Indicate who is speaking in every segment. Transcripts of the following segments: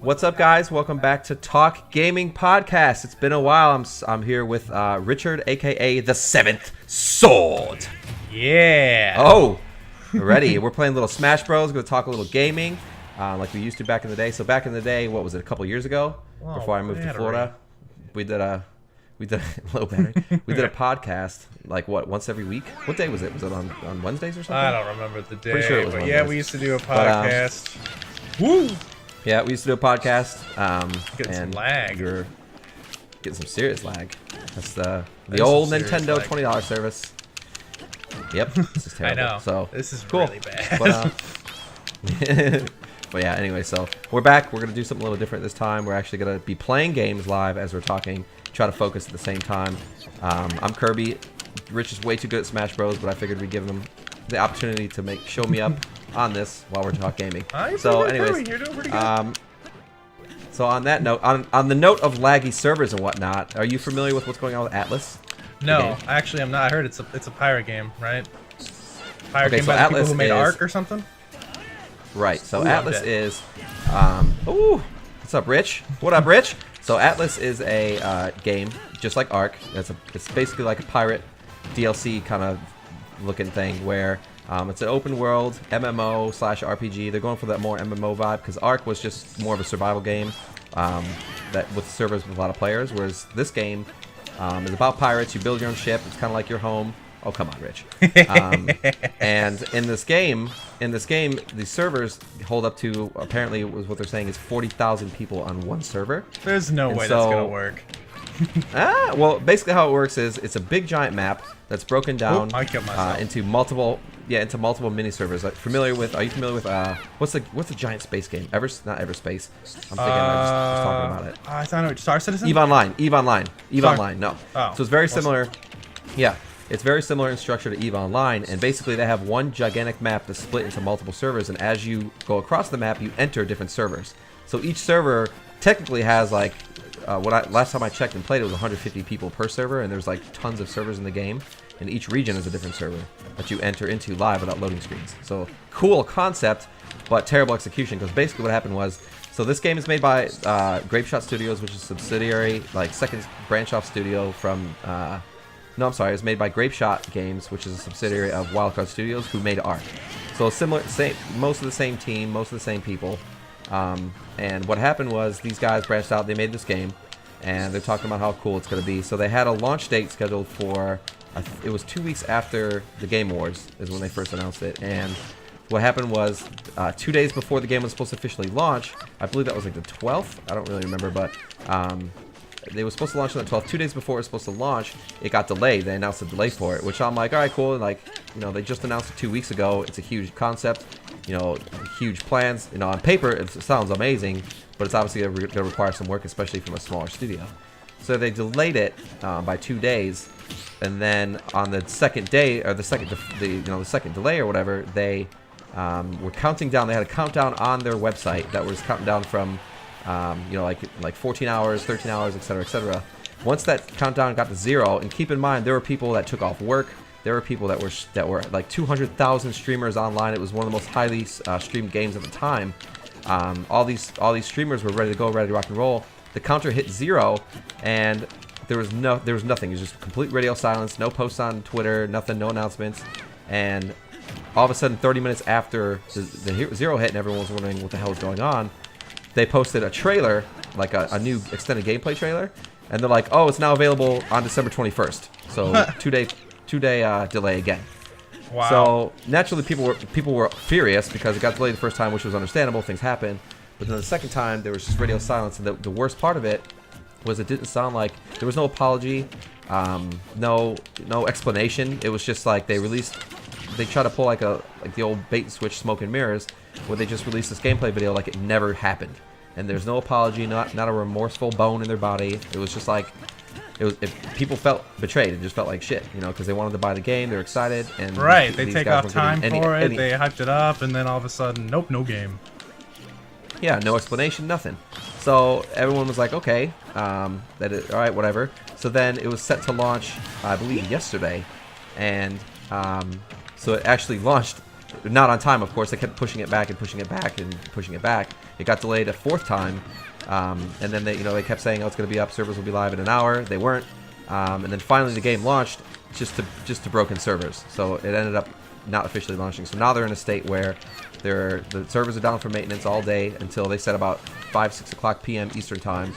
Speaker 1: What's up, guys? Welcome back to Talk Gaming Podcast. It's been a while. I'm here with Richard, aka the Seventh Sword.
Speaker 2: Yeah.
Speaker 1: Oh, ready? We're playing a little Smash Bros. Going to talk a little gaming, like we used to back in the day. So back in the day, what was it? A couple years ago, before I moved to Florida, we did a low battery. We did a podcast like once every week. What day was it? Was it on Wednesdays or something?
Speaker 2: I don't remember the day.
Speaker 1: Pretty sure it was
Speaker 2: but
Speaker 1: Wednesdays.
Speaker 2: yeah, we used to do a podcast. Woo!
Speaker 1: Yeah, we used to do a podcast.
Speaker 2: Getting some
Speaker 1: and
Speaker 2: lag.
Speaker 1: You're getting some serious lag. That's the
Speaker 2: There's
Speaker 1: old
Speaker 2: some serious
Speaker 1: Nintendo
Speaker 2: lag.
Speaker 1: $20 service. Yep, this is terrible.
Speaker 2: I know.
Speaker 1: So
Speaker 2: this is
Speaker 1: cool.
Speaker 2: really bad.
Speaker 1: But yeah, anyway, so we're back. We're gonna do something a little different this time. We're actually gonna be playing games live as we're talking. Try to focus at the same time. I'm Kirby. Rich is way too good at Smash Bros, but I figured we'd give him the opportunity to show me up on this while we're talking gaming. So, anyways,
Speaker 2: you're doing pretty good.
Speaker 1: so on that note, on the note of laggy servers and whatnot, are you familiar with what's going on with Atlas?
Speaker 2: No, actually, I'm not. I heard it's a pirate game, right? Pirate
Speaker 1: Okay,
Speaker 2: game
Speaker 1: so
Speaker 2: by the
Speaker 1: Atlas
Speaker 2: people who made
Speaker 1: is-
Speaker 2: Ark or something.
Speaker 1: Right. So
Speaker 2: Ooh, I'm
Speaker 1: Atlas
Speaker 2: dead.
Speaker 1: is, ooh, what's up, Rich? What up, Rich? So Atlas is a game just like Ark. It's basically like a pirate DLC kind of looking thing where it's an open world MMO / RPG. They're going for that more MMO vibe because Ark was just more of a survival game that with servers with a lot of players. Whereas this game is about pirates. You build your own ship. It's kind of like your home. Oh, come on, Rich. And in this game, the servers hold up to, apparently was what they're saying, is 40,000 people on one server.
Speaker 2: There's no way that's gonna work.
Speaker 1: Well, basically how it works is it's a big giant map that's broken down
Speaker 2: I killed myself.
Speaker 1: into multiple mini servers. Are you familiar with what's the giant space game? Not Everspace. I'm thinking I was talking about it.
Speaker 2: I thought it was Star Citizen.
Speaker 1: EVE Online.
Speaker 2: Sorry.
Speaker 1: No.
Speaker 2: Oh,
Speaker 1: So it's very similar. Yeah, it's very similar in structure to EVE Online, and basically they have one gigantic map that's split into multiple servers, and as you go across the map, you enter different servers. So each server technically has like, last time I checked and played, it was 150 people per server, and there's like tons of servers in the game, and each region is a different server that you enter into live without loading screens. So cool concept, but terrible execution, because basically what happened was, so this game is made by Grapeshot Studios, which is a subsidiary, like second branch off studio from, no, I'm sorry, it was made by Grapeshot Games, which is a subsidiary of Wildcard Studios, who made Ark. So most of the same team, most of the same people. And what happened was these guys branched out, they made this game, and they're talking about how cool it's going to be. So they had a launch date scheduled for, it was 2 weeks after the Game Awards is when they first announced it. And what happened was 2 days before the game was supposed to officially launch, I believe that was like the 12th, I don't really remember, but they were supposed to launch on the 12th. 2 days before it was supposed to launch, it got delayed. They announced a delay for it, which I'm like, all right, cool. And like, they just announced it 2 weeks ago. It's a huge concept, huge plans. On paper, it sounds amazing, but it's obviously going to require some work, especially from a smaller studio. So they delayed it by 2 days, and then on the second day, or the second delay or whatever, they were counting down. They had a countdown on their website that was counting down from like 14 hours, 13 hours, etc., etc. Once that countdown got to 0, and keep in mind there were people that took off work. There were people that were like 200,000 streamers online. It was one of the most highly streamed games at the time. All these streamers were ready to go, ready to rock and roll. The counter hit 0, and there was nothing. It was just complete radio silence. No posts on Twitter, nothing, no announcements, and all of a sudden, 30 minutes after the 0 hit, and everyone was wondering what the hell was going on, they posted a trailer, like a new extended gameplay trailer, and they're like, oh, it's now available on December 21st. So two-day delay again.
Speaker 2: Wow.
Speaker 1: So naturally people were furious because it got delayed the first time, which was understandable. Things happen. But then the second time, there was just radio silence, and the worst part of it was it didn't sound like, there was no apology, no explanation. It was just like they tried to pull like the old bait and switch smoke and mirrors, where they just released this gameplay video like it never happened, and there's no apology, not a remorseful bone in their body. It was just like people felt betrayed. It just felt like shit, because they wanted to buy the game, they're excited, and
Speaker 2: Right, they take off time
Speaker 1: getting
Speaker 2: for it, they hyped it up, and then all of a sudden, nope, no game.
Speaker 1: Yeah, no explanation, nothing. So everyone was like, okay, all right, whatever. So then it was set to launch, I believe, yesterday, and so it actually launched not on time, of course. They kept pushing it back and pushing it back and pushing it back. It got delayed a 4th time, and then they kept saying, "Oh, it's going to be up. Servers will be live in an hour." They weren't, and then finally the game launched just to broken servers. So it ended up not officially launching. So now they're in a state where the servers are down for maintenance all day until they said about 5-6 o'clock p.m. Eastern time.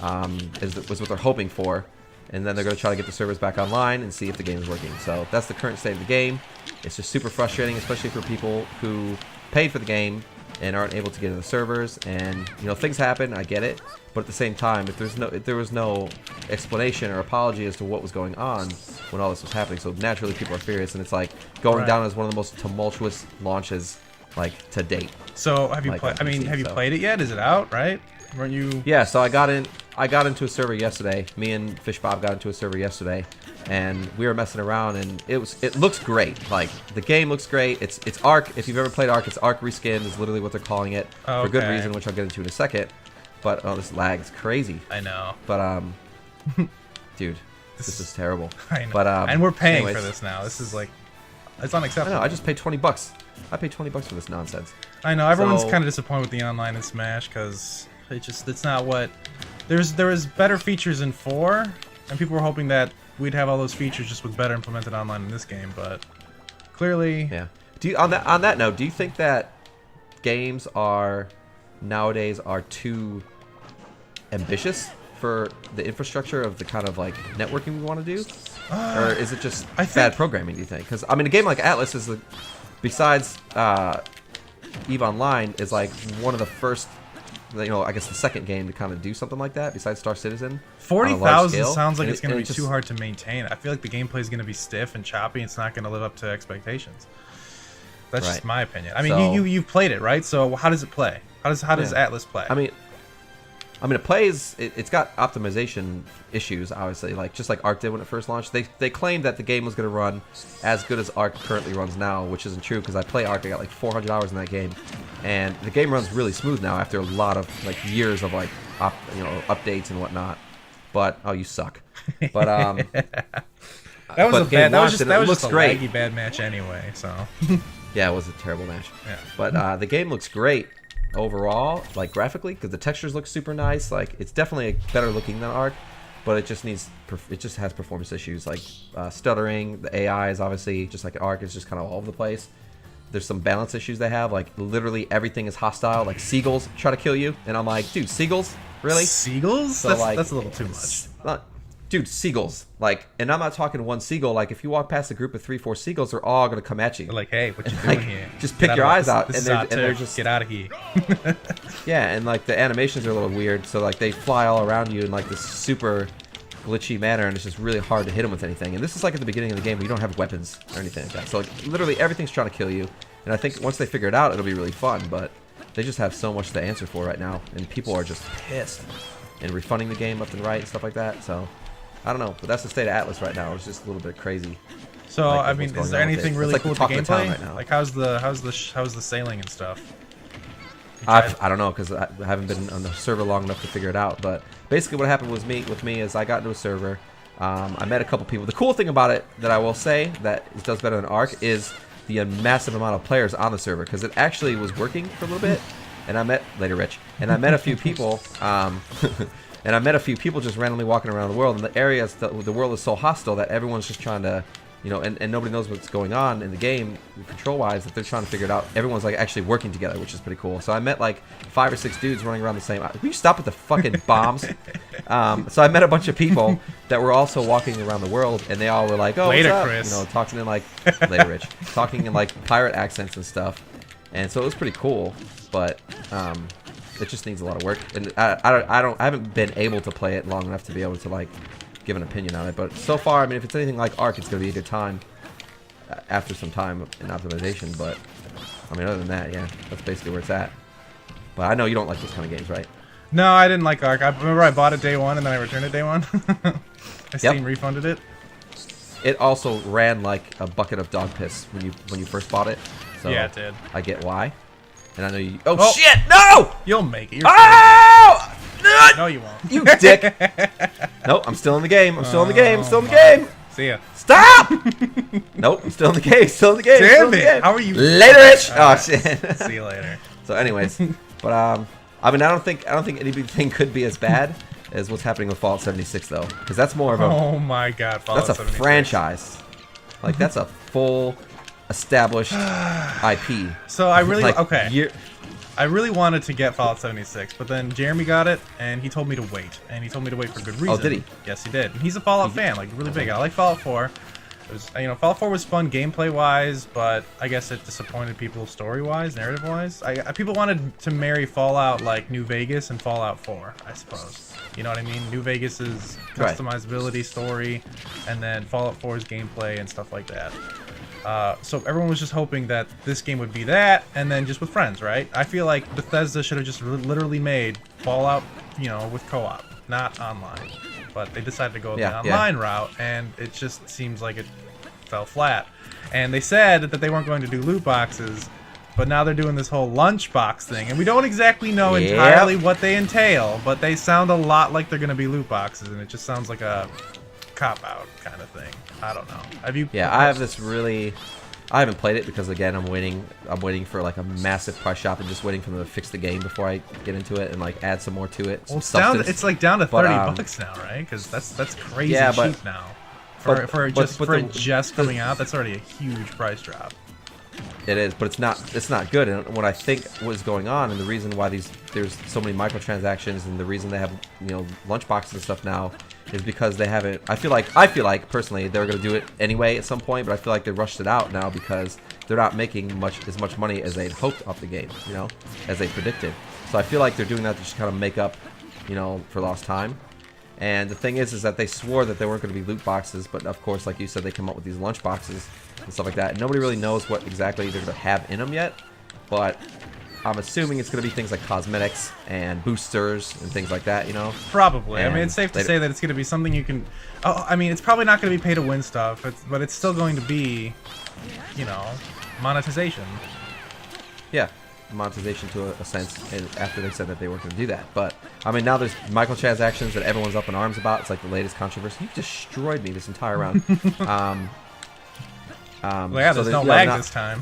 Speaker 1: Was what they're hoping for. And then they're going to try to get the servers back online and see if the game is working. So that's the current state of the game. It's just super frustrating, especially for people who paid for the game and aren't able to get into the servers. And things happen. I get it, but at the same time, if there was no explanation or apology as to what was going on when all this was happening, so naturally people are furious, and it's like going down as one of the most tumultuous launches like to date.
Speaker 2: So have you played? I mean, have you played it yet? Is it out? Right? Weren't you?
Speaker 1: Yeah. So I got into a server yesterday. Me and Fish Bob got into a server yesterday, and we were messing around, and it looks great. Like the game looks great. It's Ark. If you've ever played Ark, it's Ark reskinned is literally what they're calling it for good reason, which I'll get into in a second. But this lag's crazy.
Speaker 2: I know.
Speaker 1: But dude, this is terrible.
Speaker 2: I know.
Speaker 1: But
Speaker 2: and we're paying
Speaker 1: anyways,
Speaker 2: for this now. This is like, it's unacceptable.
Speaker 1: I know. I just paid $20. I paid $20 for this nonsense.
Speaker 2: I know. Everyone's kind of disappointed with the online in Smash because it's not what there was better features in 4, and people were hoping that we'd have all those features just with better implemented online in this game, but clearly,
Speaker 1: yeah. On that note, do you think that games nowadays are too ambitious for the infrastructure of the kind of like networking we want to do, or is it just bad programming? Do you think? Because I mean, a game like Atlas is besides EVE Online is like one of the first. I guess the second game to kind of do something like that besides Star Citizen.
Speaker 2: 40,000 sounds like it's going to be too hard to maintain. I feel like the gameplay is going to be stiff and choppy. It's not going to live up to expectations. That's just my opinion. I mean, you've played it, right? So how does it play? How does Atlas play?
Speaker 1: I mean, it plays. It's got optimization issues, obviously. Just like Ark did when it first launched. They claimed that the game was going to run as good as Ark currently runs now, which isn't true because I play Ark. I got like 400 hours in that game, and the game runs really smooth now after a lot of years of updates and whatnot. But you suck. But
Speaker 2: that was just a
Speaker 1: great.
Speaker 2: laggy bad match anyway. So
Speaker 1: yeah, it was a terrible match.
Speaker 2: Yeah.
Speaker 1: But the game looks great overall, graphically, because the textures look super nice. It's definitely better looking than Ark, but it just has performance issues stuttering. The AI is obviously just like Ark, it's just kind of all over the place. There's some balance issues they have, literally everything is hostile. Seagulls try to kill you, and I'm like, dude, seagulls, really?
Speaker 2: Seagulls? So that's a little too much.
Speaker 1: Dude, seagulls. And I'm not talking one seagull. If you walk past a group of 3-4 seagulls, they're all gonna come at you.
Speaker 2: They're like, hey, what you doing here?
Speaker 1: Just pick your eyes out, and they're just
Speaker 2: get out of here.
Speaker 1: yeah, and the animations are a little weird. So they fly all around you in this super glitchy manner, and it's just really hard to hit them with anything. And this is at the beginning of the game where you don't have weapons or anything like that. So literally everything's trying to kill you. And I think once they figure it out, it'll be really fun. But they just have so much to answer for right now, and people are just pissed and refunding the game left and right and stuff like that. So I don't know, but that's the state of Atlas right now. It's just a little bit crazy.
Speaker 2: So I mean, is there anything really cool with the gameplay?
Speaker 1: Right now.
Speaker 2: How's the sailing and stuff?
Speaker 1: I don't know because I haven't been on the server long enough to figure it out. But basically, what happened with me is I got into a server. I met a couple people. The cool thing about it that I will say that it does better than Ark is the massive amount of players on the server, because it actually was working for a little bit. And I met I met a few people. And I met a few people just randomly walking around the world. And the world is so hostile that everyone's just trying to, and nobody knows what's going on in the game control-wise, that they're trying to figure it out. Everyone's actually working together, which is pretty cool. So I met 5 or 6 dudes running around the same. Will you stop with the fucking bombs? So I met a bunch of people that were also walking around the world, and they all were like, "Oh,
Speaker 2: later,
Speaker 1: what's up?"
Speaker 2: Chris.
Speaker 1: Talking in later, Rich, talking in pirate accents and stuff. And so it was pretty cool, but it just needs a lot of work, and I haven't been able to play it long enough to be able to give an opinion on it. But so far, I mean, if it's anything like Ark, it's gonna be a good time after some time in optimization. But I mean, other than that, yeah, that's basically where it's at. But I know you don't like those kind of games, right?
Speaker 2: No, I didn't like Ark. I remember I bought it day one and then I returned it day one. I Steam refunded it.
Speaker 1: It also ran like a bucket of dog piss when you first bought it. So
Speaker 2: yeah, it did.
Speaker 1: I get why. And I know you. Oh shit! No!
Speaker 2: You'll make it.
Speaker 1: Oh!
Speaker 2: No, you won't.
Speaker 1: You dick! Nope, I'm still in the game. I'm still in the game. I'm still in the game.
Speaker 2: See ya.
Speaker 1: Stop! Nope, still in the game. Still in the game. Still
Speaker 2: Damn
Speaker 1: in the
Speaker 2: it!
Speaker 1: game.
Speaker 2: How are you?
Speaker 1: Later-ish. Oh
Speaker 2: Alright.
Speaker 1: shit.
Speaker 2: See you later.
Speaker 1: So, anyways, but I mean, I don't think anything could be as bad as what's happening with Fallout 76 though, because that's more of a
Speaker 2: Oh my God! Fallout
Speaker 1: that's a
Speaker 2: 76.
Speaker 1: franchise. Like that's a full established IP.
Speaker 2: So I really
Speaker 1: Like,
Speaker 2: okay. I really wanted to get Fallout 76, but then Jeremy got it, and he told me to wait. And he told me to wait for good reason.
Speaker 1: Oh, did he?
Speaker 2: Yes, he did. And he's a Fallout fan, like really big. I like Fallout 4. It was, Fallout 4 was fun gameplay-wise, but I guess it disappointed people story-wise, narrative-wise. People wanted to marry Fallout like New Vegas and Fallout 4, I suppose. You know what I mean? New Vegas's
Speaker 1: Right.
Speaker 2: customizability, story, and then Fallout 4's gameplay and stuff like that. So everyone was just hoping that this game would be that, and then just with friends, right? I feel like Bethesda should have just literally made Fallout, with co-op, not online. But they decided to go the online route, and it just seems like it fell flat. And they said that they weren't going to do loot boxes, but now they're doing this whole lunchbox thing, and we don't exactly know entirely what they entail, but they sound a lot like they're going to be loot boxes, and it just sounds like a cop-out kind of thing. I don't know. Have you?
Speaker 1: Yeah, I have this really. I haven't played it because again, I'm waiting for like a massive price shop and just waiting for them to fix the game before I get into it and like add some more to it.
Speaker 2: Well,
Speaker 1: Some
Speaker 2: it's like down to $30 now, right? Because that's crazy cheap now. For it just coming out, that's already a huge price drop.
Speaker 1: It is, but it's not good. And what I think was going on, and the reason why there's so many microtransactions, and the reason they have lunch boxes and stuff now, is because they haven't. I feel like personally they're gonna do it anyway at some point, but I feel like they rushed it out now because they're not making as much money as they'd hoped off the game, as they predicted. So I feel like they're doing that to just kind of make up, for lost time. And the thing is that they swore that they weren't going to be loot boxes, but of course, like you said, they come up with these lunch boxes and stuff like that. And nobody really knows what exactly they're going to have in them yet, but I'm assuming it's going to be things like cosmetics and boosters and things like that,
Speaker 2: Probably.
Speaker 1: And
Speaker 2: it's safe to say that it's going to be something you can... Oh, it's probably not going to be pay-to-win stuff, but it's still going to be, monetization.
Speaker 1: Yeah, monetization to a sense, and after they said that they weren't going to do that. But, now there's microtransactions that everyone's up in arms about. It's like the latest controversy. You destroyed me this entire round.
Speaker 2: Well, yeah, there's no lag this time.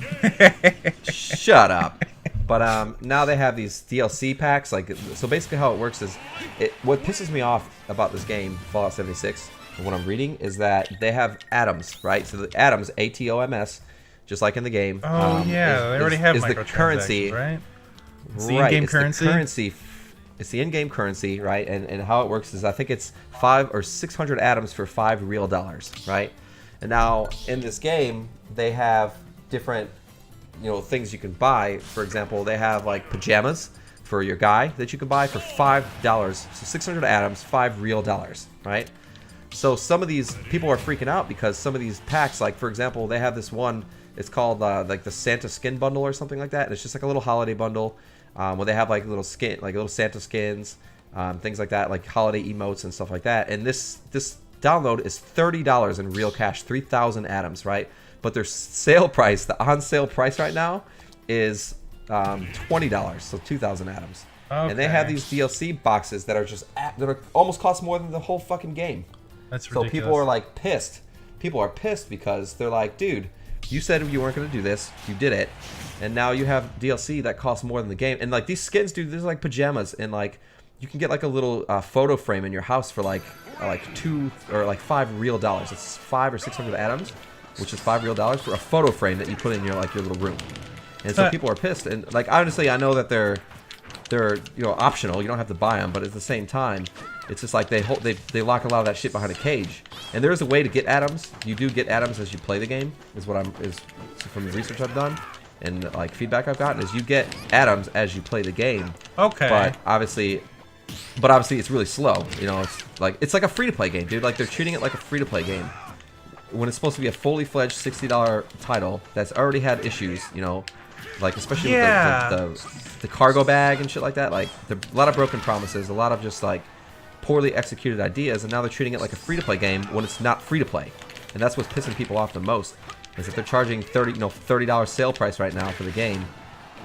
Speaker 1: Shut up. But now they have these DLC packs. So basically how it works is, what pisses me off about this game, Fallout 76, and what I'm reading, is that they have atoms, right? So the atoms, ATOMS, just like in the game.
Speaker 2: Oh yeah, they already have microtransactions,
Speaker 1: the currency,
Speaker 2: right? It's the in-game currency.
Speaker 1: It's the in-game currency, right? And how it works is, I think it's 500 or 600 atoms for $5 real, right? And now in this game, they have different, things you can buy. For example, they have like pajamas for your guy that you can buy for $5. So 600 atoms, $5 real, right? So some of these people are freaking out because some of these packs, like for example, they have this one. It's called like the Santa skin bundle or something like that. And it's just like a little holiday bundle where they have like little Santa skins, things like that, like holiday emotes and stuff like that. And this download is $30 in real cash, 3,000 atoms, right? But their sale price, the on-sale price right now, is $20, so 2,000 atoms. Okay. And they have these DLC boxes that are almost cost more than the whole fucking game.
Speaker 2: That's ridiculous.
Speaker 1: So people are like pissed. People are pissed because they're like, dude, you said you weren't going to do this. You did it. And now you have DLC that costs more than the game. And like these skins, dude, there's like pajamas. And like you can get like a little photo frame in your house for like $2 or like $5 real. It's 500 or 600 atoms, which is $5 real for a photo frame that you put in your little room. And so people are pissed. And like honestly, I know that they're optional. You don't have to buy them, but at the same time, it's just like they lock a lot of that shit behind a cage. And there is a way to get atoms. You do get atoms as you play the game, is from the research I've done and like feedback I've gotten, is you get atoms as you play the game.
Speaker 2: Okay.
Speaker 1: But obviously it's really slow. It's like a free to play game, dude. Like they're treating it like a free to play game when it's supposed to be a fully fledged $60 title that's already had issues. Like especially with the cargo bag and shit like that. Like a lot of broken promises, a lot of just like poorly executed ideas, and now they're treating it like a free-to-play game when it's not free-to-play. And that's what's pissing people off the most, is that they're charging $30 sale price right now for the game,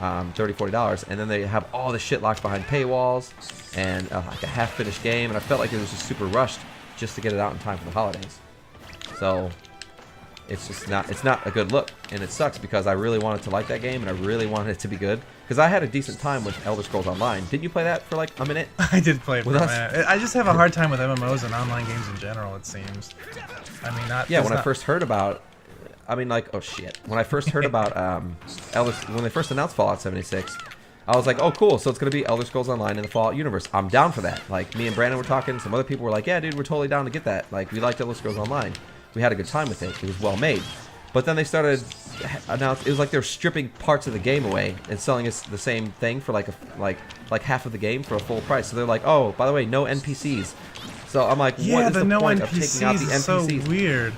Speaker 1: $30, $40, and then they have all the shit locked behind paywalls and like a half-finished game. And I felt like it was just super rushed just to get it out in time for the holidays. So it's just not a good look, and it sucks because I really wanted to like that game and I really wanted it to be good because I had a decent time with Elder Scrolls Online. Didn't you play that for like a minute?
Speaker 2: I did play it for
Speaker 1: With
Speaker 2: a
Speaker 1: us?
Speaker 2: minute. I just have a hard time with MMOs and online games in general, it seems. I mean,
Speaker 1: I first heard about, oh shit, when I first heard about when they first announced Fallout 76, I was like, oh cool, so it's gonna be Elder Scrolls Online in the Fallout universe. I'm down for that. Like, me and Brandon were talking, some other people were like, yeah dude, we're totally down to get that. Like, we liked Elder Scrolls Online. We had a good time with it. It was well made. But then they started it was like they were stripping parts of the game away and selling us the same thing for like half of the game for a full price. So they're like, oh, by the way, no NPCs. So I'm like,
Speaker 2: yeah,
Speaker 1: what is the
Speaker 2: no
Speaker 1: point
Speaker 2: NPCs
Speaker 1: of taking out the NPCs?
Speaker 2: Is so weird.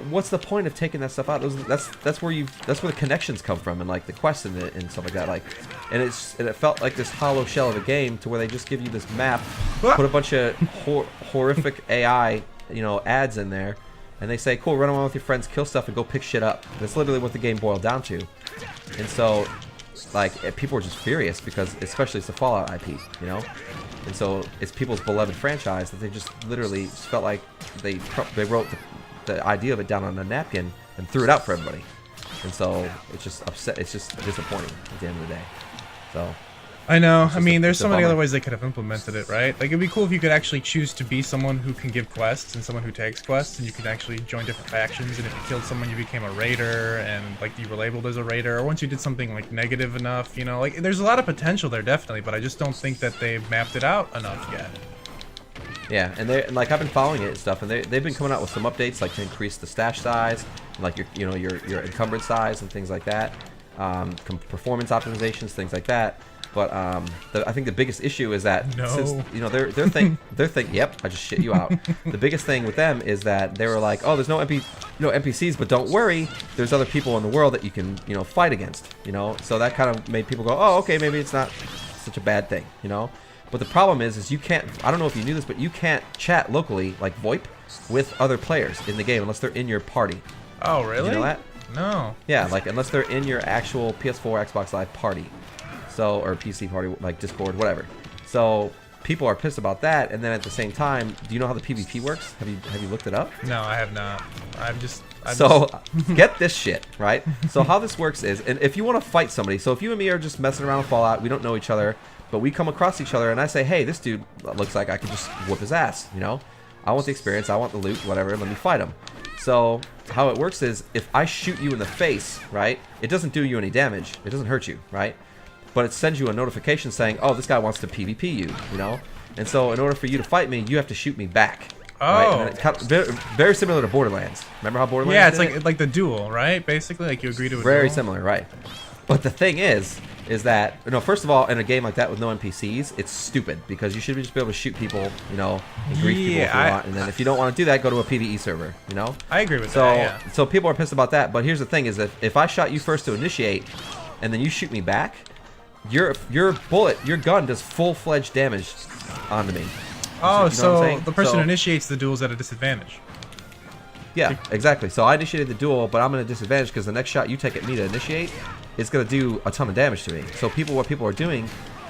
Speaker 1: What's the point of taking that stuff out? That's where the connections come from, and like the quests and stuff like that. Like, and it felt like this hollow shell of a game to where they just give you this map, put a bunch of horrific AI, ads in there, and they say, cool, run around with your friends, kill stuff, and go pick shit up. That's literally what the game boiled down to. And so, like, people were just furious because, especially it's a Fallout IP, and so it's people's beloved franchise that they just literally felt like they wrote the idea of it down on a napkin and threw it out for everybody. And so it's just it's just disappointing at the end of the day. So
Speaker 2: I know. I mean, there's
Speaker 1: it's a
Speaker 2: so many
Speaker 1: bummer.
Speaker 2: other ways they could have implemented it, right? Like, it'd be cool if you could actually choose to be someone who can give quests and someone who takes quests, and you could actually join different factions, and if you killed someone, you became a raider, and, like, you were labeled as a raider, or once you did something, like, negative enough, like, there's a lot of potential there, definitely, but I just don't think that they've mapped it out enough yet.
Speaker 1: yeah, and like I've been following it and stuff, and they've been coming out with some updates, like to increase the stash size, and like your encumbered size and things like that, performance optimizations, things like that. But I think the biggest issue is that since their thing, yep, I just shit you out. The biggest thing with them is that they were like, oh, there's no NPCs, but don't worry, there's other people in the world that you can fight against, So that kind of made people go, oh, okay, maybe it's not such a bad thing, But the problem is you can't. I don't know if you knew this, but you can't chat locally, like VoIP, with other players in the game unless they're in your party.
Speaker 2: Oh, really?
Speaker 1: Did you know that?
Speaker 2: No.
Speaker 1: Yeah, like unless they're in your actual PS4, Xbox Live party. So, or PC party, like Discord, whatever. So people are pissed about that, and then at the same time, do you know how the PvP works? Have you looked it up?
Speaker 2: No, I have not.
Speaker 1: Get this shit, right? So how this works is, and if you want to fight somebody, so if you and me are just messing around with Fallout, we don't know each other, but we come across each other, and I say, hey, this dude looks like I could just whoop his ass, I want the experience, I want the loot, whatever, let me fight him. So how it works is, if I shoot you in the face, right, it doesn't do you any damage, it doesn't hurt you, right? But it sends you a notification saying, oh, this guy wants to PvP you, And so in order for you to fight me, you have to shoot me back.
Speaker 2: Oh.
Speaker 1: Right? And very similar to Borderlands. Remember how Borderlands
Speaker 2: Yeah, it's
Speaker 1: did it?
Speaker 2: like the duel, right? Basically, like you agree to a duel.
Speaker 1: Very similar, right. But the thing is that, first of all, in a game like that with no NPCs, it's stupid because you should just be able to shoot people, and grief people if you want. And then if you don't want to do that, go to a PvE server,
Speaker 2: I agree with that, yeah.
Speaker 1: So people are pissed about that. But here's the thing is that if I shot you first to initiate and then you shoot me back, your gun does full-fledged damage onto me.
Speaker 2: Oh,
Speaker 1: so
Speaker 2: the person who initiates the duel is at a disadvantage.
Speaker 1: Yeah, exactly. So I initiated the duel, but I'm at a disadvantage because the next shot you take at me to initiate is going to do a ton of damage to me. So what people are doing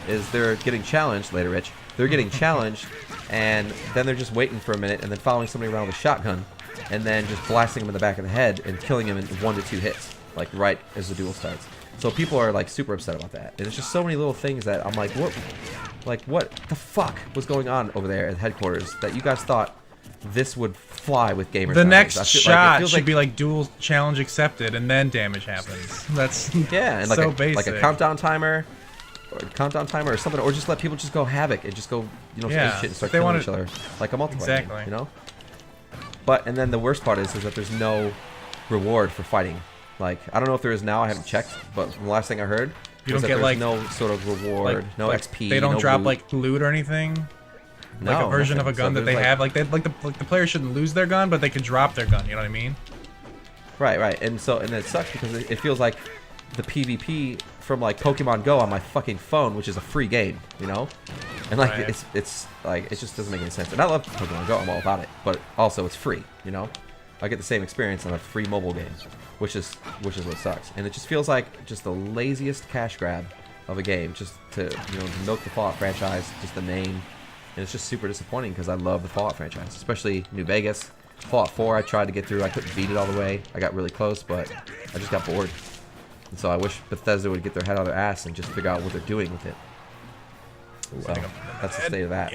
Speaker 1: is they're getting challenged, later Rich, they're getting challenged, and then they're just waiting for a minute and then following somebody around with a shotgun and then just blasting them in the back of the head and killing him in 1 to 2 hits, like right as the duel starts. So people are like super upset about that. And it's just so many little things that I'm like, what the fuck was going on over there at headquarters that you guys thought this would fly with gamers?
Speaker 2: The next shot
Speaker 1: like,
Speaker 2: should be like duel challenge accepted, and then damage happens. That's
Speaker 1: yeah, and
Speaker 2: so basic.
Speaker 1: Like a countdown timer, or something, or just let people just go havoc and just go,
Speaker 2: yeah,
Speaker 1: shit and start killing each other like a multiplayer
Speaker 2: exactly.
Speaker 1: game, But and then the worst part is that there's no reward for fighting. Like, I don't know if there is now, I haven't checked, but from the last thing I heard,
Speaker 2: you don't
Speaker 1: that
Speaker 2: get
Speaker 1: there's
Speaker 2: like
Speaker 1: no sort of reward, no XP.
Speaker 2: They don't
Speaker 1: no
Speaker 2: drop
Speaker 1: loot.
Speaker 2: like loot or anything.
Speaker 1: No,
Speaker 2: like a version
Speaker 1: nothing.
Speaker 2: of a gun
Speaker 1: So
Speaker 2: that they
Speaker 1: there's,
Speaker 2: have. Like the player shouldn't lose their gun, but they could drop their gun. You know what I mean?
Speaker 1: Right. And it sucks because it feels like the PvP from like Pokemon Go on my fucking phone, which is a free game, And like
Speaker 2: Right.
Speaker 1: it's like it just doesn't make any sense. And I love Pokemon Go, I'm all about it, but also it's free, I get the same experience on a free mobile game, which is what sucks. And it just feels like just the laziest cash grab of a game, just to milk the Fallout franchise, just the name. And it's just super disappointing because I love the Fallout franchise, especially New Vegas. Fallout 4, I tried to get through. I couldn't beat it all the way. I got really close, but I just got bored. And so I wish Bethesda would get their head out of their ass and just figure out what they're doing with it. So that's the state of that.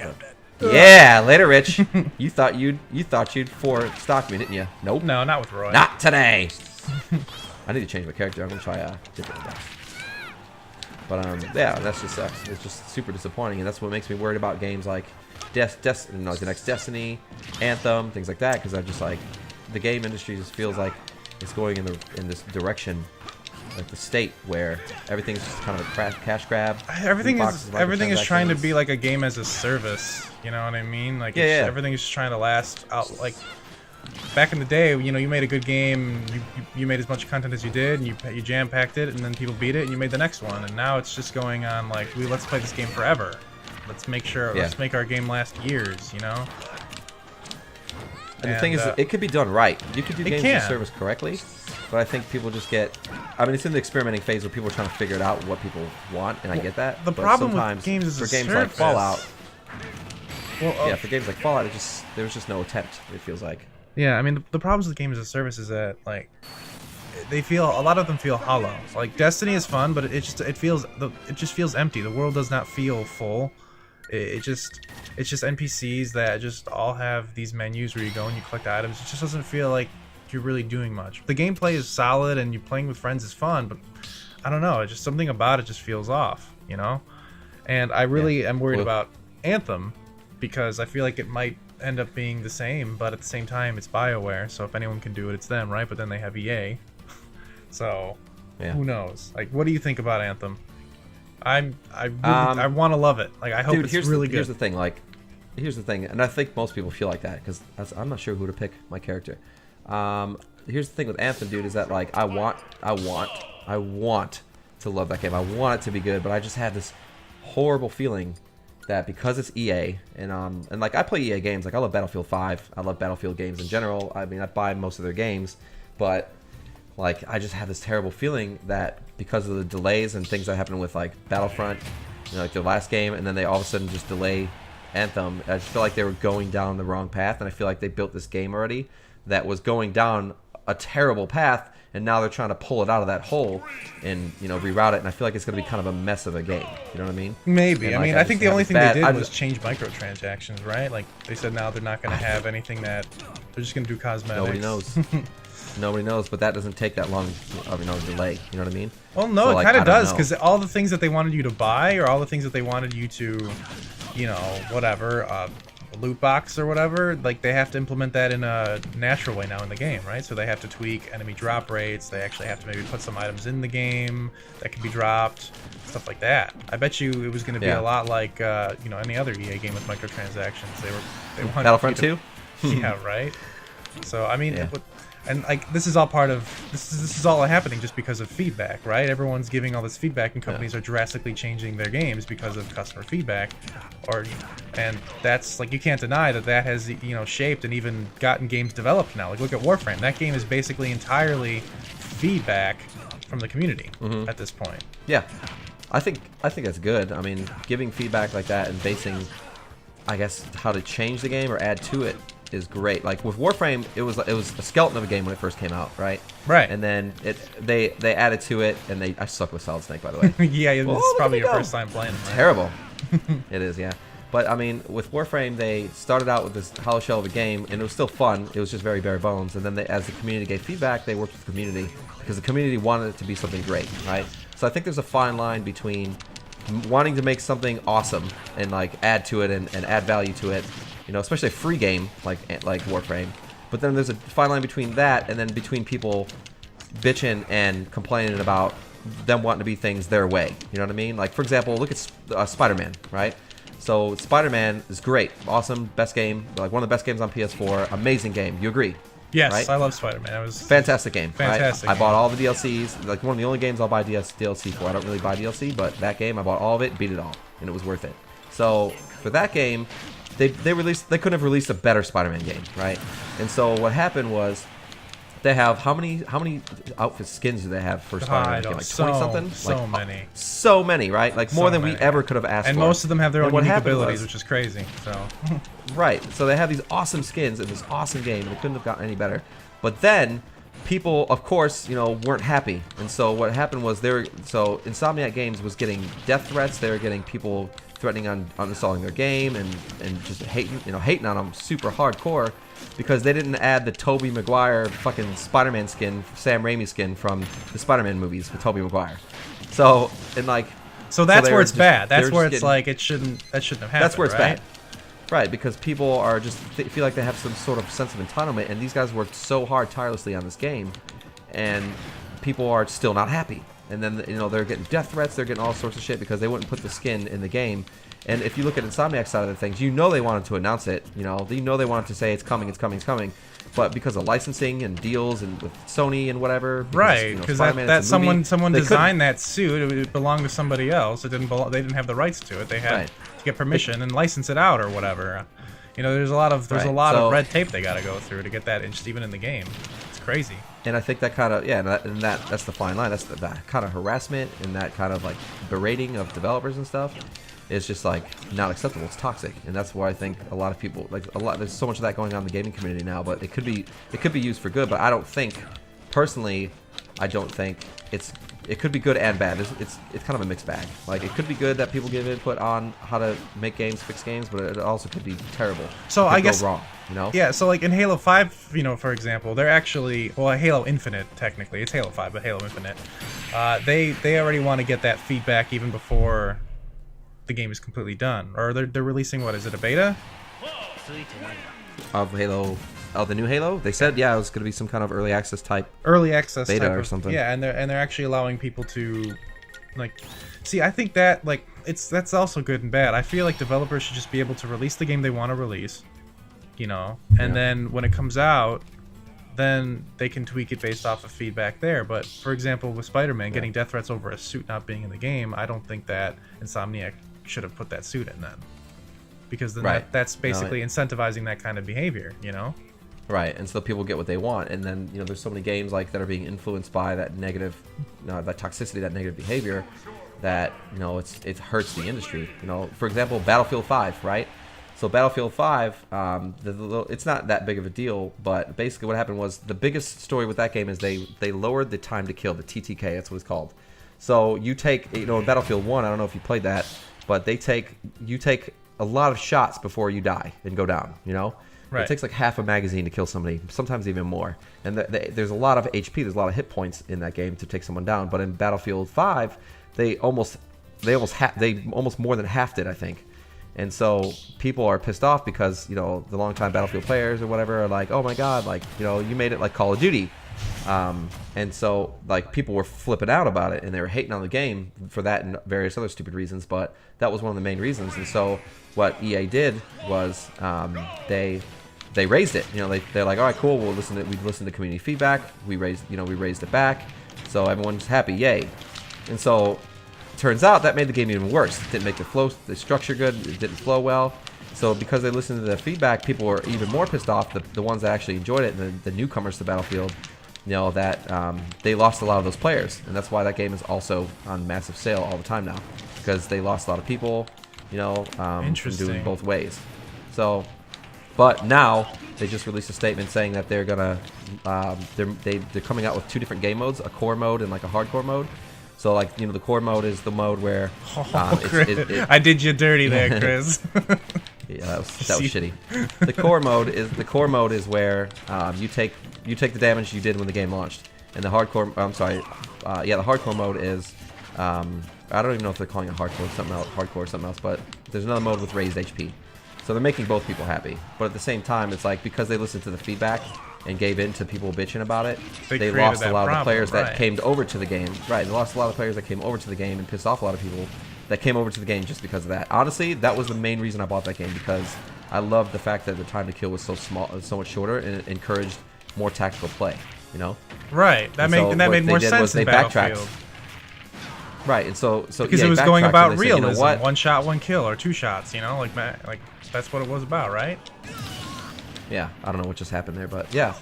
Speaker 1: Yeah, later, Rich. you thought you'd stock me, didn't you? Nope.
Speaker 2: No, not with Roy.
Speaker 1: Not today. I need to change my character. I'm gonna try different guy. But yeah, that's just sucks. It's just super disappointing, and that's what makes me worried about games like the next Destiny, Anthem, things like that. Because I'm just like, the game industry just feels like it's going in this direction, like the state where everything's just kind of a cash grab.
Speaker 2: Everything is trying to be like a game as a service. You know what I mean? Like everything is just trying to last out. Like back in the day, you know, you made a good game, you made as much content as you did, and you jam packed it, and then people beat it, and you made the next one. And now it's just going on like, let's play this game forever. Let's make our game last years. You know.
Speaker 1: And the thing is, it could be done right. You could do games as a service correctly, but I think people just get. I mean, it's in the experimenting phase where people are trying to figure it out what people want, and I get that.
Speaker 2: The problem with games as a service,
Speaker 1: like Fallout. Well, for games like Fallout, there was just no attempt. It feels like.
Speaker 2: Yeah, I mean, the problems with games as a service is that like a lot of them feel hollow. Like Destiny is fun, but it just feels empty. The world does not feel full. It's just NPCs that just all have these menus where you go and you collect items. It just doesn't feel like you're really doing much. The gameplay is solid and you playing with friends is fun, but I don't know. It's just something about it just feels off, you know. And I really am worried about Anthem because I feel like it might end up being the same, but at the same time it's BioWare, so if anyone can do it, it's them, right? But then they have EA, so who knows? Like, what do you think about Anthem? I want to love it. Like, I hope it's really good.
Speaker 1: Here's the thing, and I think most people feel like that because I'm not sure who to pick my character. Here's the thing with Anthem, dude, is that like I want to love that game. I want it to be good, but I just had this horrible feeling that because it's EA and like I play EA games, like I love Battlefield 5. I love Battlefield games in general. I mean, I buy most of their games, but like I just had this terrible feeling that because of the delays and things that happened with like Battlefront, you know, like their last game, and then they all of a sudden just delay Anthem. I just feel like they were going down the wrong path, and I feel like they built this game already that was going down a terrible path, and now they're trying to pull it out of that hole and, you know, reroute it, and I feel like it's going to be kind of a mess of a game. You know what I mean?
Speaker 2: Maybe.
Speaker 1: And
Speaker 2: I mean, I think the only thing they did was change microtransactions, right? Like, they said now they're not going to have anything that... They're just going to do cosmetics.
Speaker 1: Nobody knows. Nobody knows, but that doesn't take that long of, you know, delay. You know what I mean?
Speaker 2: Well, no, so, it kind of does, because all the things that they wanted you to buy, or all the things that they wanted you to, you know, whatever... loot box or whatever, like they have to implement that in a natural way now in the game, right? So they have to tweak enemy drop rates, they actually have to maybe put some items in the game that can be dropped, stuff like that. I bet you it was going to be a lot like you know, any other EA game with microtransactions. They wanted
Speaker 1: Battlefront 2?
Speaker 2: Yeah, right. So I mean, and like this is all part of this is all happening just because of feedback, right? Everyone's giving all this feedback, and companies are drastically changing their games because of customer feedback, and that's like, you can't deny that has, you know, shaped and even gotten games developed now. Like, look at Warframe. That game is basically entirely feedback from the community at this point.
Speaker 1: Yeah, I think that's good. I mean, giving feedback like that and basing, I guess, how to change the game or add to it is great. Like with Warframe, it was a skeleton of a game when it first came out, right?
Speaker 2: Right.
Speaker 1: And then they added to it, and I suck with Solid Snake, by the way.
Speaker 2: Yeah, this is probably your first time playing. Right?
Speaker 1: Terrible. It is, yeah. But I mean, with Warframe, they started out with this hollow shell of a game, and it was still fun. It was just very bare bones. And then as the community gave feedback, they worked with the community because the community wanted it to be something great, right? So I think there's a fine line between wanting to make something awesome and like add to it and add value to it. You know, especially a free game like Warframe. But then there's a fine line between that and then between people bitching and complaining about them wanting to be things their way. You know what I mean? Like, for example, look at Spider-Man, right? So Spider-Man is great, awesome, best game, like one of the best games on PS4, amazing game. You agree?
Speaker 2: Yes,
Speaker 1: right?
Speaker 2: I love Spider-Man. It was
Speaker 1: fantastic game.
Speaker 2: Fantastic.
Speaker 1: Right? I bought all the DLCs. Like, one of the only games I'll buy DLC for. I don't really buy DLC, but that game I bought all of it, beat it all, and it was worth it. So for that game, they couldn't have released a better Spider-Man game, right? And so what happened was They have how many outfit skins do they have for Spider-Man? Like 20 something?
Speaker 2: So many.
Speaker 1: So many, right? Like more than we ever could have asked for.
Speaker 2: And most of them have their own unique abilities, which is crazy. So
Speaker 1: right. So they have these awesome skins in this awesome game. They couldn't have gotten any better. But then people, of course, weren't happy. And so what happened was so Insomniac Games was getting death threats. They were getting people threatening on uninstalling their game and just hating on them super hardcore because they didn't add the Tobey Maguire fucking Spider-Man skin, Sam Raimi skin from the Spider-Man movies with Tobey Maguire. So
Speaker 2: that's where it's bad. That's where it's like that shouldn't have happened.
Speaker 1: That's where it's bad. Right, because people are just feel like they have some sort of sense of entitlement, and these guys worked so hard tirelessly on this game, and people are still not happy. And then they're getting death threats, they're getting all sorts of shit because they wouldn't put the skin in the game. And if you look at Insomniac's side of the things, they wanted to announce it. They wanted to say it's coming, it's coming, it's coming. But because of licensing and deals and with Sony and whatever,
Speaker 2: right? Because that someone designed that suit, it belonged to somebody else. They didn't have the rights to it. They had to get permission and license it out or whatever. There's a lot of red tape they got to go through to get that just even in the game. It's crazy. And
Speaker 1: I think that kind of that's the fine line. That's that kind of harassment and that kind of like berating of developers and stuff. It's just like not acceptable. It's toxic, and that's why I think a lot of people there's so much of that going on in the gaming community now. But it could be used for good. But I don't think personally, it could be good and bad. It's kind of a mixed bag. Like it could be good that people give input on how to make games, fix games, but it also could be terrible.
Speaker 2: So I guess
Speaker 1: go wrong.
Speaker 2: Yeah. So like in Halo 5, for example, they're actually Halo Infinite technically. It's Halo 5, but Halo Infinite. They already want to get that feedback even before the game is completely done, or they're releasing what is it, a beta
Speaker 1: of Halo, the new Halo? They said it was going to be some kind of early access beta or something.
Speaker 2: Yeah, and they're actually allowing people to see. I think that that's also good and bad. I feel like developers should just be able to release the game they want to release, and then when it comes out, then they can tweak it based off of feedback there. But for example, with Spider-Man getting death threats over a suit not being in the game, I don't think that Insomniac should have put that suit in then, because then that's basically incentivizing that kind of behavior,
Speaker 1: Right, and so people get what they want, and then there's so many games that are being influenced by that negative, that toxicity, that negative behavior, that it hurts the industry. For example, Battlefield 5, right? So Battlefield 5, it's not that big of a deal, but basically what happened was the biggest story with that game is they lowered the time to kill, the TTK, that's what it's called. So you take, in Battlefield 1, I don't know if you played that, but you take a lot of shots before you die and go down, Right. It takes like half a magazine to kill somebody, sometimes even more. And there's a lot of HP, there's a lot of hit points in that game to take someone down. But in Battlefield 5, they almost more than halved it, I think. And so people are pissed off because, the longtime Battlefield players or whatever are like, oh my god, you made it like Call of Duty. And so people were flipping out about it and they were hating on the game for that and various other stupid reasons, but that was one of the main reasons. And so what EA did was they raised it. They're like, all right, cool, we listened to community feedback, we raised it back, so everyone's happy, yay. And so turns out that made the game even worse. It didn't make the structure good, it didn't flow well. So because they listened to the feedback, people were even more pissed off, the ones that actually enjoyed it, and the newcomers to Battlefield, that they lost a lot of those players. And that's why that game is also on massive sale all the time now, because they lost a lot of people, from doing both ways. So, but now they just released a statement saying that they're gonna, they're coming out with 2 different game modes, a core mode and like a hardcore mode. So the core mode is the mode where
Speaker 2: I did you dirty there, Chris.
Speaker 1: Yeah, that was shitty. The core mode is where you take the damage you did when the game launched, and the hardcore. The hardcore mode is I don't even know if they're calling it hardcore or something else, but there's another mode with raised HP. So they're making both people happy, but at the same time, it's because they listened to the feedback and gave in to people bitching about it, they lost a lot of the players that came over to the game. Right, they lost a lot of players that came over to the game and pissed off a lot of people that came over to the game just because of that. Honestly, that was the main reason I bought that game, because I loved the fact that the time to kill was so small, so much shorter, and it encouraged more tactical play.
Speaker 2: Right. That made more sense in Battlefield.
Speaker 1: Right, and so
Speaker 2: because it was going about realism, one shot, one kill, or 2 shots. That's what it was about, right?
Speaker 1: Yeah, I don't know what just happened there, but yeah.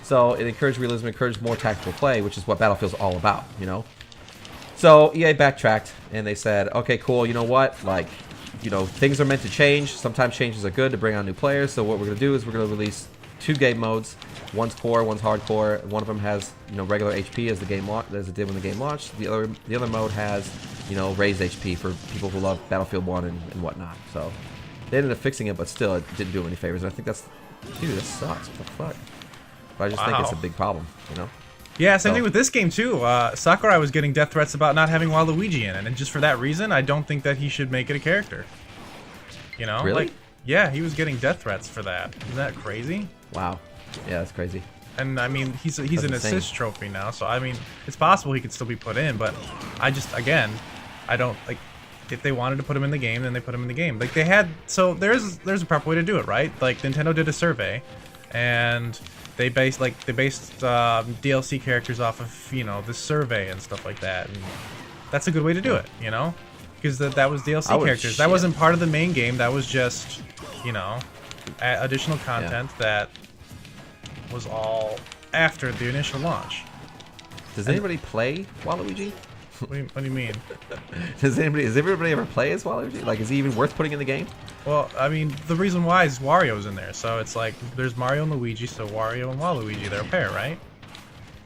Speaker 1: So it encouraged realism, encouraged more tactical play, which is what Battlefield's all about, you know? So EA backtracked, and they said, okay, cool, you know what? Like, you know, things are meant to change. Sometimes changes are good to bring on new players. So what we're going to do is we're going to release 2 game modes. One's core, one's hardcore. One of them has, you know, regular HP as it did when the game launched. The other mode has, you know, raised HP for people who love Battlefield 1 and whatnot. So they ended up fixing it, but still it didn't do him any favors. And I think that's, dude, this sucks. What the fuck? But I just think it's a big problem, you know?
Speaker 2: Yeah, same thing with this game too. Sakurai was getting death threats about not having Waluigi in it, and just for that reason, I don't think that he should make it a character. You know?
Speaker 1: Really?
Speaker 2: Like, yeah, he was getting death threats for that. Isn't that crazy?
Speaker 1: Wow. Yeah, that's crazy.
Speaker 2: And I mean, he's an
Speaker 1: insane.
Speaker 2: assist trophy now, so I mean, it's possible he could still be put in, but I just, again, I don't, like, if they wanted to put him in the game, then they put him in the game. Like, they had, so there's a proper way to do it, right? Like, Nintendo did a survey, and they based DLC characters off of, you know, this survey and stuff like that, and that's a good way to do it, you know? Because that was DLC characters. That wasn't part of the main game, that was just, you know, additional content that was all after the initial launch.
Speaker 1: Does anybody play Waluigi?
Speaker 2: What do you mean?
Speaker 1: Does everybody ever play as Waluigi? Like, is he even worth putting in the game?
Speaker 2: Well, I mean, the reason why is Wario's in there, so it's like there's Mario and Luigi, so Wario and Waluigi, they're a pair, right?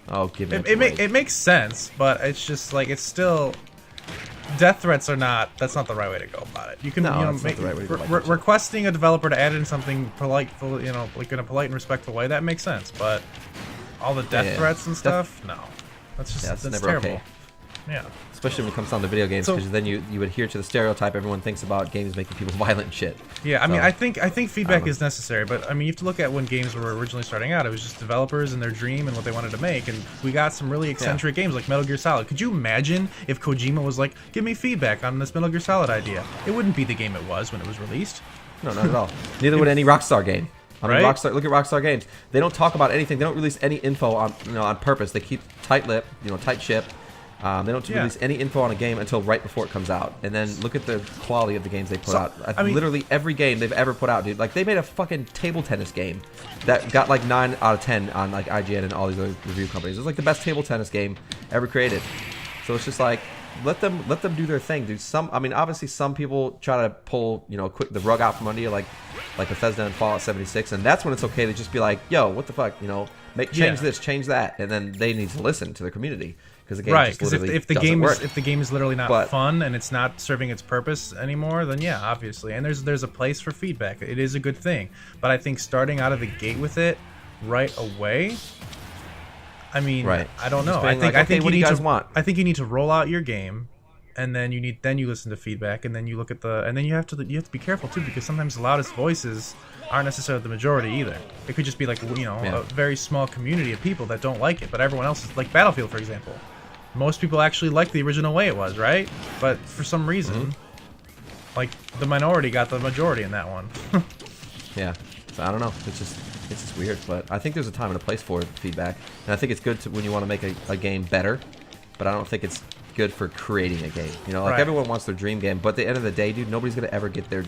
Speaker 1: Oh, give it.
Speaker 2: It makes sense, but it's just like it's still death threats are not. That's not the right way to go about it. You can,
Speaker 1: No,
Speaker 2: you know,
Speaker 1: that's not the right way to go about it.
Speaker 2: requesting a developer to add in something polite, you know, like in a polite and respectful way, that makes sense. But all the death threats and stuff, no, that's just that's
Speaker 1: never
Speaker 2: terrible.
Speaker 1: okay.
Speaker 2: Yeah.
Speaker 1: Especially when it comes down to video games, because then you adhere to the stereotype everyone thinks about games making people violent and shit.
Speaker 2: Yeah, I mean, I think feedback is necessary, but I mean, you have to look at when games were originally starting out. It was just developers and their dream and what they wanted to make, and we got some really eccentric games like Metal Gear Solid. Could you imagine if Kojima was like, "Give me feedback on this Metal Gear Solid idea"? It wouldn't be the game it was when it was released.
Speaker 1: No, not at all. Neither would any Rockstar game. I mean,
Speaker 2: Right?
Speaker 1: Rockstar. Look at Rockstar Games. They don't talk about anything. They don't release any info on, you know, on purpose. They keep tight-lipped, you know, tight ship. They don't release any info on a game until right before it comes out. And then look at the quality of the games they put out. I mean, literally every game they've ever put out, dude. Like, they made a fucking table tennis game that got like 9 out of 10 on like IGN and all these other review companies. It was like the best table tennis game ever created. So it's just like, let them do their thing, dude. I mean, obviously some people try to pull, you know, the rug out from under you, like Bethesda and Fallout 76, and that's when it's okay to just be like, yo, what the fuck, you know, change this, change that, and then they need to listen to the community. Because the game
Speaker 2: right,
Speaker 1: just
Speaker 2: because
Speaker 1: literally
Speaker 2: if the game is literally not fun and it's not serving its purpose anymore, then yeah, obviously. And there's a place for feedback. It is a good thing. But I think starting out of the gate with it right away, I mean, I don't know. I think you need to roll out your game, and then you listen to feedback, and then you look at and then you have to be careful too, because sometimes the loudest voices aren't necessarily the majority either. It could just be like, you know, a very small community of people that don't like it, but everyone else is like Battlefield, for example. Most people actually like the original way it was, right? But for some reason, like, the minority got the majority in that one.
Speaker 1: Yeah, so I don't know. It's just weird, but I think there's a time and a place for feedback, and I think it's good when you want to make a game better, but I don't think it's good for creating a game. You know, like everyone wants their dream game, but at the end of the day, dude, nobody's gonna ever get their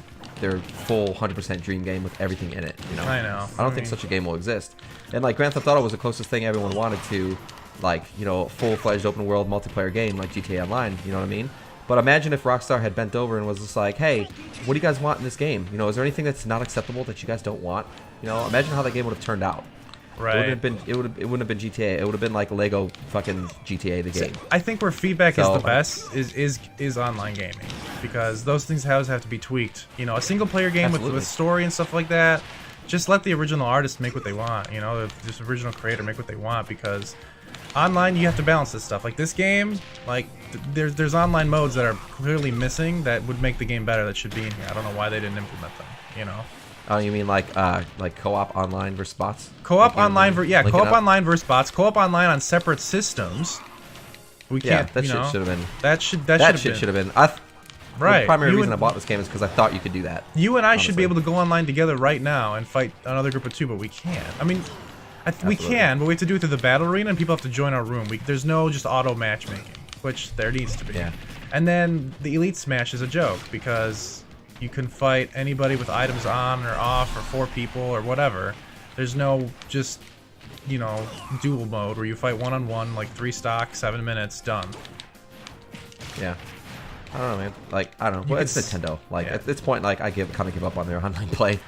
Speaker 1: full 100% dream game with everything in it. You know,
Speaker 2: I know.
Speaker 1: I don't think such a game will exist. And like Grand Theft Auto was the closest thing everyone wanted to, like, you know, full-fledged open world multiplayer game like GTA Online. You know what I mean? But imagine if Rockstar had bent over and was just like, hey, what do you guys want in this game? You know, is there anything that's not acceptable that you guys don't want? You know, imagine how that game would have turned out.
Speaker 2: Right.
Speaker 1: It wouldn't have been GTA. It would have been like Lego fucking GTA the game.
Speaker 2: I think where feedback is the best is online gaming, because those things have to be tweaked. You know, a single player game with story and stuff like that, just let the original artist make what they want. You know, this original creator make what they want, because online you have to balance this stuff. Like this game, like there's online modes that are clearly missing that would make the game better that should be in here. I don't know why they didn't implement them. You know.
Speaker 1: Oh, you mean like co-op online versus bots?
Speaker 2: Co-op online, co-op online versus bots. Co-op online on separate systems. We can't.
Speaker 1: That shit should have been.
Speaker 2: That should have been.
Speaker 1: Right. The primary reason I bought this game is because I thought you could do that.
Speaker 2: You and I should be able to go online together right now and fight another group of 2, but we can't. I mean, we can, but we have to do it through the battle arena, and people have to join our room. There's no just auto matchmaking, which there needs to be.
Speaker 1: Yeah.
Speaker 2: And then the Elite Smash is a joke, because you can fight anybody with items on or off, or 4 people or whatever. There's no just you know, duel mode where you fight one-on-one, like 3 stock, 7 minutes, done.
Speaker 1: Yeah. I don't know, man. Like, I don't know. Well, it's Nintendo. Like, at this point, like, I kind of give up on their online play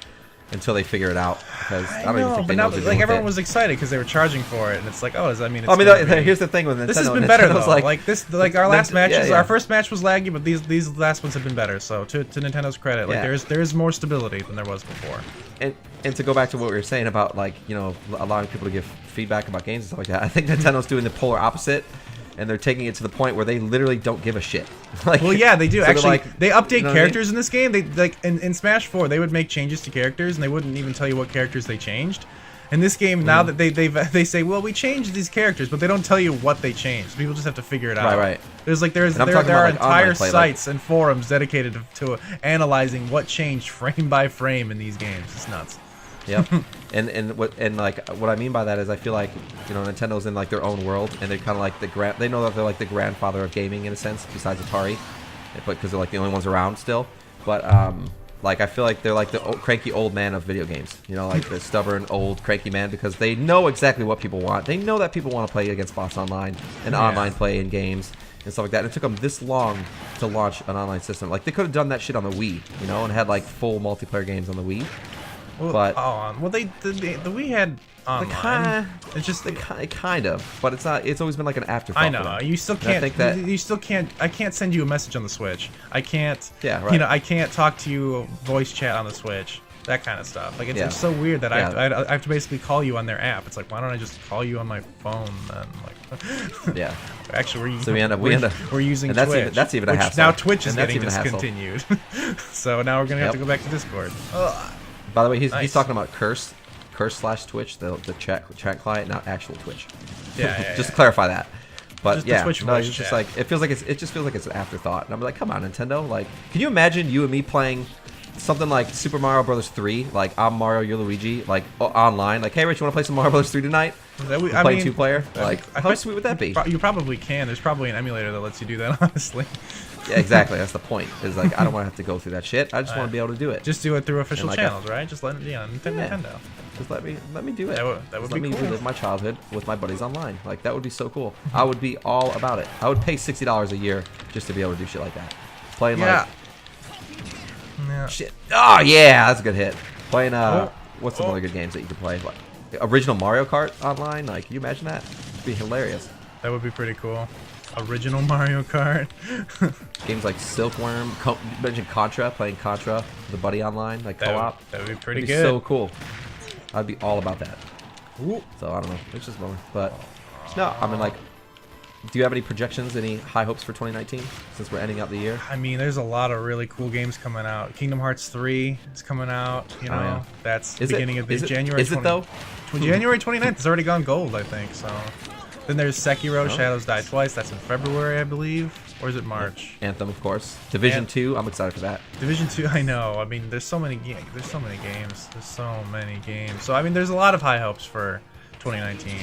Speaker 1: until they figure it out. Because I don't even think they know what they're doing
Speaker 2: like, everyone
Speaker 1: with
Speaker 2: was excited because they were charging for it, and it's like, oh, does that mean it's
Speaker 1: I mean, here's the thing with Nintendo.
Speaker 2: This has been better, though.
Speaker 1: Like
Speaker 2: our last matches,
Speaker 1: yeah.
Speaker 2: our first match was laggy, but these last ones have been better. So, to Nintendo's credit, like, there is more stability than there was before.
Speaker 1: And to go back to what we were saying about, like, you know, allowing people to give feedback about games and stuff like that, I think Nintendo's doing the polar opposite. And they're taking it to the point where they literally don't give a shit. Like,
Speaker 2: well, yeah, they do.
Speaker 1: So
Speaker 2: actually,
Speaker 1: like,
Speaker 2: they update
Speaker 1: you know
Speaker 2: characters in this game. They like in Smash 4, they would make changes to characters, and they wouldn't even tell you what characters they changed. In this game, now that they say, well, we changed these characters, but they don't tell you what they changed. People just have to figure it out.
Speaker 1: Right.
Speaker 2: There are entire sites and forums dedicated to analyzing what changed frame by frame in these games. It's nuts.
Speaker 1: Yep. and what I mean by that is I feel like, you know, Nintendo's in like their own world, and they're kind of like they know that they're like the grandfather of gaming in a sense, besides Atari, but because they're like the only ones around still. But like I feel like they're like the cranky old man of video games, you know, like the stubborn old cranky man, because they know exactly what people want. They know that people want to play against bots online and online play in games and stuff like that. And it took them this long to launch an online system. Like they could have done that shit on the Wii, you know, and had like full multiplayer games on the Wii.
Speaker 2: Well,
Speaker 1: but
Speaker 2: the Wii had online. It's just
Speaker 1: kind of, but it's not. It's always been like an afterthought.
Speaker 2: I know. You still can't. I think that you still can't. I can't send you a message on the Switch. I can't.
Speaker 1: Yeah, right.
Speaker 2: You know, I can't talk to you voice chat on the Switch. That kind of stuff. Like it's so weird that I have to basically call you on their app. It's like, why don't I just call you on my phone then? Like,
Speaker 1: yeah.
Speaker 2: Actually, we're using
Speaker 1: and
Speaker 2: Twitch.
Speaker 1: That's even a hassle.
Speaker 2: Now Twitch is getting discontinued. So now we're gonna have to go back to Discord.
Speaker 1: By the way, he's talking about Curse/Twitch, the chat client, not actual Twitch.
Speaker 2: Yeah.
Speaker 1: Just to clarify that. But
Speaker 2: just
Speaker 1: yeah,
Speaker 2: Twitch
Speaker 1: it's just like it just feels like it's an afterthought. And I'm like, come on, Nintendo. Like, can you imagine you and me playing something like Super Mario Bros. 3? Like, I'm Mario, you're Luigi. Like online. Like, hey, Rich, you want to play some Mario Bros. 3 tonight? I mean, 2-player. Like, how sweet would that be?
Speaker 2: You probably can. There's probably an emulator that lets you do that. Honestly.
Speaker 1: Yeah, exactly. That's the point. Is like I don't want to have to go through that shit. I just want to be able to do it.
Speaker 2: Just do it through official channels, right? Just let Nintendo.
Speaker 1: Just let me do it.
Speaker 2: That would
Speaker 1: let
Speaker 2: be
Speaker 1: me
Speaker 2: cool.
Speaker 1: relive my childhood with my buddies online. Like that would be so cool. I would be all about it. I would pay $60 a year just to be able to do shit like that. Playing like shit. Oh yeah, that's a good hit. Playing what's some other good games that you could play? Like original Mario Kart online. Like, can you imagine that? It'd be hilarious.
Speaker 2: That would be pretty cool. Original Mario Kart.
Speaker 1: Games like Silkworm. You mentioned Contra. Playing Contra with a buddy online, like co-op.
Speaker 2: That would be pretty
Speaker 1: good. So cool. I'd be all about that.
Speaker 2: Ooh.
Speaker 1: So I don't know. It's just more. But no, I mean, like, do you have any projections, any high hopes for 2019 since we're ending out the year?
Speaker 2: I mean, there's a lot of really cool games coming out. Kingdom Hearts 3 is coming out. You know, that's beginning of January.
Speaker 1: Is it though?
Speaker 2: January 29th. It's already gone gold, I think. So. Then there's Sekiro, Shadows Die Twice. That's in February, I believe. Or is it March?
Speaker 1: Anthem, of course. Division 2. I'm excited for that.
Speaker 2: Division 2, I know. I mean, there's so many games. So I mean, there's a lot of high hopes for 2019.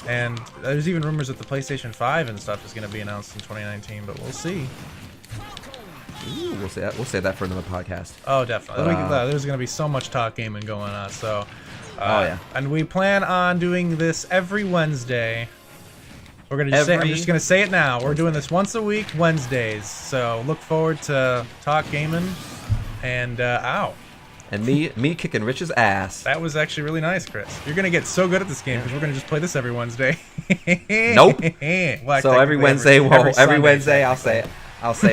Speaker 2: And there's even rumors that the PlayStation 5 and stuff is going to be announced in 2019, but we'll see.
Speaker 1: Ooh, we'll say that for another podcast.
Speaker 2: Oh, definitely. There's going to be so much talk gaming going on, so...
Speaker 1: oh yeah,
Speaker 2: and we plan on doing this every Wednesday. We're gonna just I'm just gonna say it now. We're doing this once a week, Wednesdays. So look forward to talk gaming, and
Speaker 1: and me kicking Rich's ass.
Speaker 2: That was actually really nice, Chris. You're gonna get so good at this game because we're gonna just play this every Wednesday.
Speaker 1: Nope.
Speaker 2: Well,
Speaker 1: so every Wednesday, every Wednesday I'll say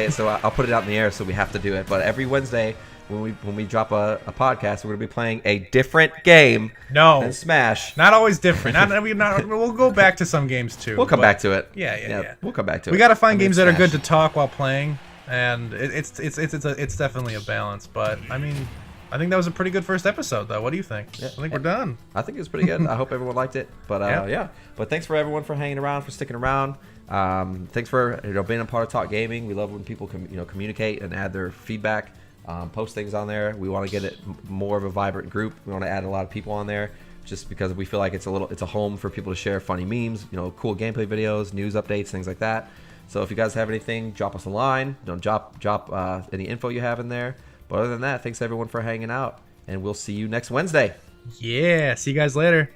Speaker 1: it. So I'll put it out in the air. So we have to do it. But every Wednesday. When we drop a podcast, we're gonna be playing a different game than Smash.
Speaker 2: Not always different. We'll go back to some games too.
Speaker 1: We'll come back to it.
Speaker 2: Yeah.
Speaker 1: We'll come back to it.
Speaker 2: We gotta find games that are good to talk while playing, and it's definitely a balance. But I mean, I think that was a pretty good first episode, though. What do you think?
Speaker 1: Yeah.
Speaker 2: I think we're done.
Speaker 1: I think it was pretty good. I hope everyone liked it. But yeah. But thanks for everyone for hanging around, for sticking around. Thanks for being a part of Talk Gaming. We love when people communicate and add their feedback. Post things on there. We want to get it more of a vibrant group. We want to add a lot of people on there, just because we feel like it's a home for people to share funny memes, cool gameplay videos, news updates, things like that. So if you guys have anything, drop us a line. Don't drop any info you have in there. But other than that, thanks everyone for hanging out, and we'll see you next Wednesday.
Speaker 2: Yeah, see you guys later.